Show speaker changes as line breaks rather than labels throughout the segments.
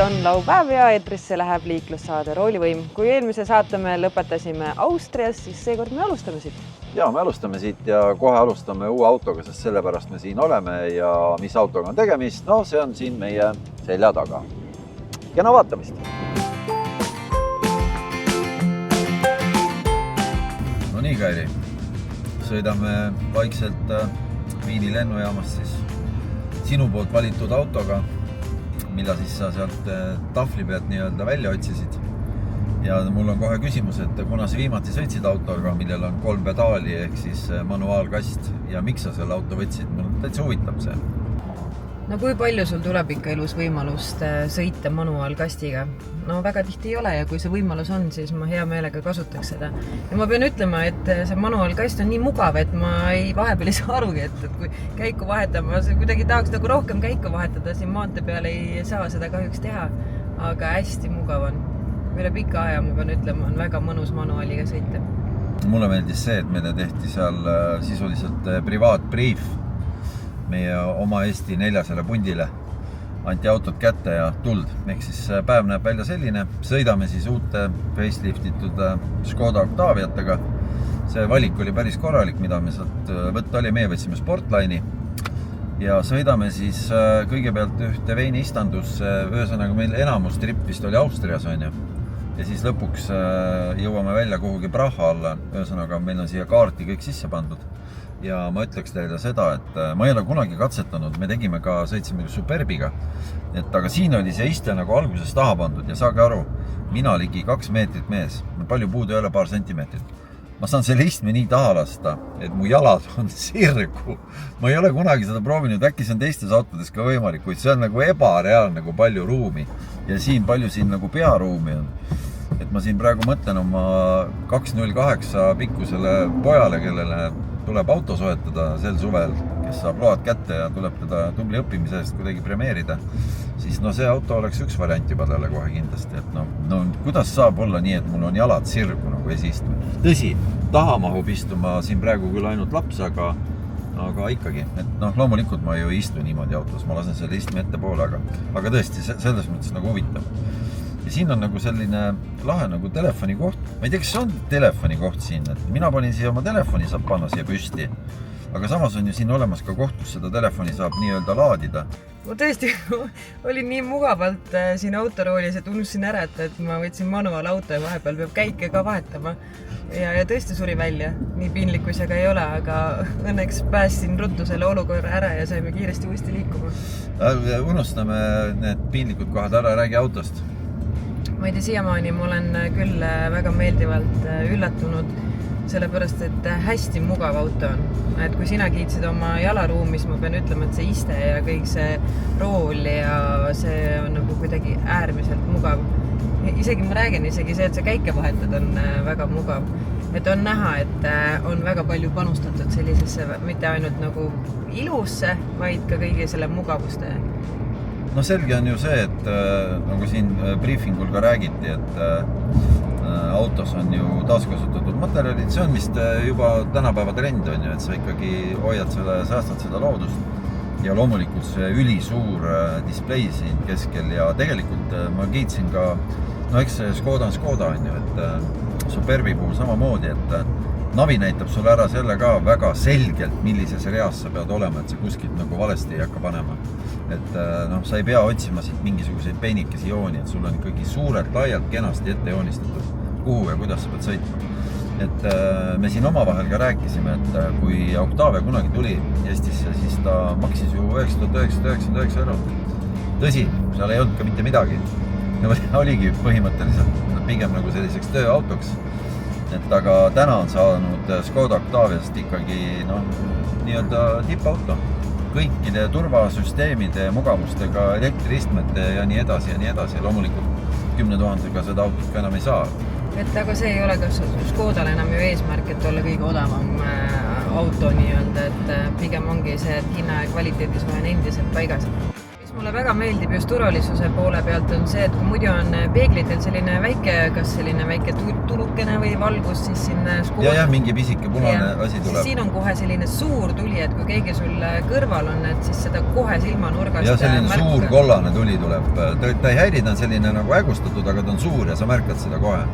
on laupäev ja eetrisse läheb liiklussaade Roolivõim. Kui eelmise saate me lõpetasime Austrias, siis seekord me alustame siit.
Ja, me alustame siit ja kohe alustame uue autoga, sest sellepärast me siin oleme ja mis autoga on tegemist, no see on siin meie selja taga. Kena vaatamist! No nii, Kairi, sõidame vaikselt Viini lennujaamast siis sinu poolt valitud autoga, mille siis sa sealt tahvli pealt nii-öelda välja otsisid. Ja mul on kohe küsimus, et kuna sa viimati sõitsid autoga, millel on 3 pedaali ehk siis manuaalkast ja miks sa selle auto võtsid? Mul täitsa huvitab see.
No kui palju sul tuleb ikka elus võimalust sõita manuaalkastiga? No väga tihti ei ole ja kui see võimalus on, siis ma hea meelega kasutaks seda. Ja ma pean ütlema, et see manuaalkast on nii mugav, et ma vahepeal ei saa arugi, et kui käiku vahetama, kuidagi tahaks nagu rohkem käiku vahetada, siin maantee peal ei saa seda kahjuks teha, aga hästi mugav on. Üle pika aja, ma pean ütlema, on väga mõnus manuaaliga sõita.
Mulle meeldis see, et meile tehti seal sisuliselt privaatbriif meie oma Eesti 400 pundile. Anti autot kätte ja tuld. Ehk siis päev näeb välja selline. Sõidame siis uute faceliftitud Škoda Octaviatega. See valik oli päris korralik, mida me sealt võtta oli. Meie võtsime Sportline'i ja sõidame siis kõigepealt ühte veini istandusse. Ühesõnaga meil enamus trip vist oli Austrias, on ju. Ja siis lõpuks jõuame välja kuhugi Praha alla. Ühesõnaga meil on siia kaarti kõik sisse pandud. Ja ma ütleks teile seda, et ma ei ole kunagi katsetanud, me tegime ka, sõitsime Superbiga, aga siin oli see iste nagu alguses taha pandud ja saage aru, mina ligi 2 meetrit mees, palju puudu ei ole paar sentimeetrit. Ma saan selle istme nii taha lasta, et mu jalad on sirgu. Ma ei ole kunagi seda proovinud, äkki see on teistes autodes ka võimalik, kuid see on nagu ebareaalne nagu palju ruumi ja siin palju siin nagu pearuumi on. Et ma siin praegu mõtlen oma 208 pikkusele pojale, kellele tuleb auto soetada sel suvel, kes saab load kätte ja tuleb teda tubli õppimise eest kuidagi premeerida, siis no see auto oleks üks variant juba talle kohe kindlasti, et no kuidas saab olla nii, et mul on jalad sirgu nagu esistme. Tõsi, taha mahub istuma siin praegu küll ainult laps, aga ikkagi, et loomulikult ma ju ei istu niimoodi autos, ma lasen selle istme ette poole, aga tõesti selles mõttes nagu huvitav. Ja siin on nagu selline lahe nagu telefoni koht. Ma ei tea, kas see on telefoni koht siin. Et mina panin siia oma telefoni, saab panna siia püsti. Aga samas on ju siin olemas ka koht, kus seda telefoni saab nii-öelda laadida.
Ma tõesti olin nii mugavalt siin autoroolis, et unustasin ära, et ma võtsin manuaalauto ja vahepeal peab käike ka vahetama. Ja tõesti suri välja. Nii piinlik kui see ka ei ole, aga õnneks päässin ruttu selle olukorra ära ja saime kiiresti uuesti liikuma.
Unustame need piinlikud kohad ära, räägi autost.
Ma ei tea, siiamaani ma olen küll väga meeldivalt üllatunud, sellepärast, et hästi mugav auto on. Et kui sina kiitsid oma jalaruumis, ma pean ütlema, et see iste ja kõik see rool ja see on nagu kuidagi äärmiselt mugav. Isegi ma räägin isegi see, et see käike vahetad on väga mugav. Et on näha, et on väga palju panustatud sellisesse, mitte ainult nagu ilusse, vaid ka kõigi selle mugavuste.
No selge on ju see, et nagu siin briefingul ka räägiti, et autos on ju taaskasutatud materjalid, see on vist juba tänapäeva trend on ju, et sa ikkagi hoiad selle, säästad seda loodust ja loomulikult see ülisuur display siin keskel ja tegelikult ma kiitsin ka, eks see Škoda on Škoda on ju, et Superbi puhul samamoodi, et navi näitab sulle ära selle ka väga selgelt, millises reas sa pead olema, et sa kuskilt nagu valesti ei hakka panema. Et sa ei pea otsima siit mingisuguseid peinikesi jooni, et sul on ikkagi suurelt laialt kenasti ette joonistatud, kuhu ja kuidas sa pead sõitma. Et me siin omavahel ka rääkisime, et kui Octavia kunagi tuli Eestisse, siis ta maksis ju 9999 eurot. Tõsi, seal ei olnud ka mitte midagi. Oligi põhimõtteliselt pigem nagu selliseks tööautoks. Et aga täna on saanud Škoda Octaviast ikkagi nii-öelda tippauto. Kõikide turvasüsteemide, mugavustega, elektriistmete ja nii edasi ja nii edasi. Loomulikult 10 000-ga seda autot ka enam ei saa.
Et aga see ei ole ka Škodal enam ju eesmärk, et olla kõige odavam auto nii-öelda, et pigem ongi see, et hinna ja kvaliteedis on endiselt paigas. Mis Mulle väga meeldib just turvalisuse poole pealt on see, et kui muidu on peeglitel selline väike, kas selline väike tulukene või valgus, siis siin
ja mingi pisike punane asi tuleb.
Siin on kohe selline suur tuli, et kui keegi sul kõrval on, et siis seda kohe silmanurgast
ja selline suur kollane tuli tuleb. Ta ei häiri, ta on selline nagu ägustatud, aga ta on suur ja sa märkad seda kohe.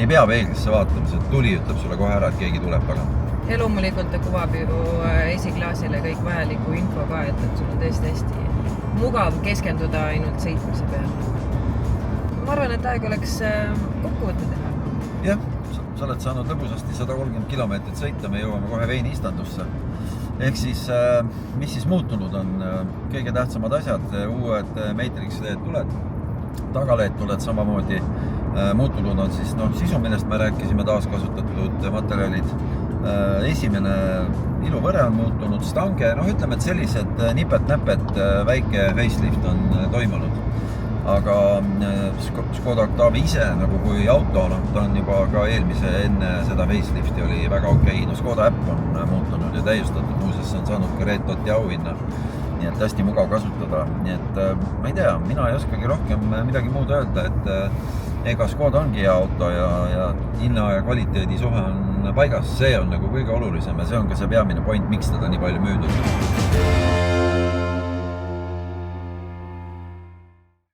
Ei pea peeglisse vaatama, see tuli ütleb sulle kohe ära, et keegi tuleb taga.
Ja loomulikult ta kuvab ju esiklaasile kõik vajaliku info ka, et sul on tõesti hästi mugav keskenduda ainult sõitmise peale. Ma arvan, et aeg oleks kokkuvõtte teha.
Jah, sa oled saanud lõbusasti 130 kilomeetrit sõita, me jõuame kohe veini istandusse. Ehk siis, mis siis muutunud on? Kõige tähtsamad asjad, uued Matrix-leed tuled, tagaleed tuled samamoodi. Muutunud on siis sisu, millest me rääkisime, taaskasutatud materjalid. Esimene iluvõre on muutunud, stange, ütleme, et sellised nipet-näpet väike facelift on toimunud. Aga Škoda Octavia ise, nagu kui auto, ta on juba ka eelmise enne seda facelifti oli väga okei. Škoda äpp on muutunud ja täiustatud, muuseas on saanud ka Red Doti auhinna. Nii et hästi mugav kasutada. Nii et ma ei tea, mina ei oskagi rohkem midagi muud öelda, et ega Škoda ongi hea auto ja hinna ja kvaliteedi suhe on paigas. See on nagu kõige olulisem ja see on ka see peamine point, miks teda nii palju müüdud.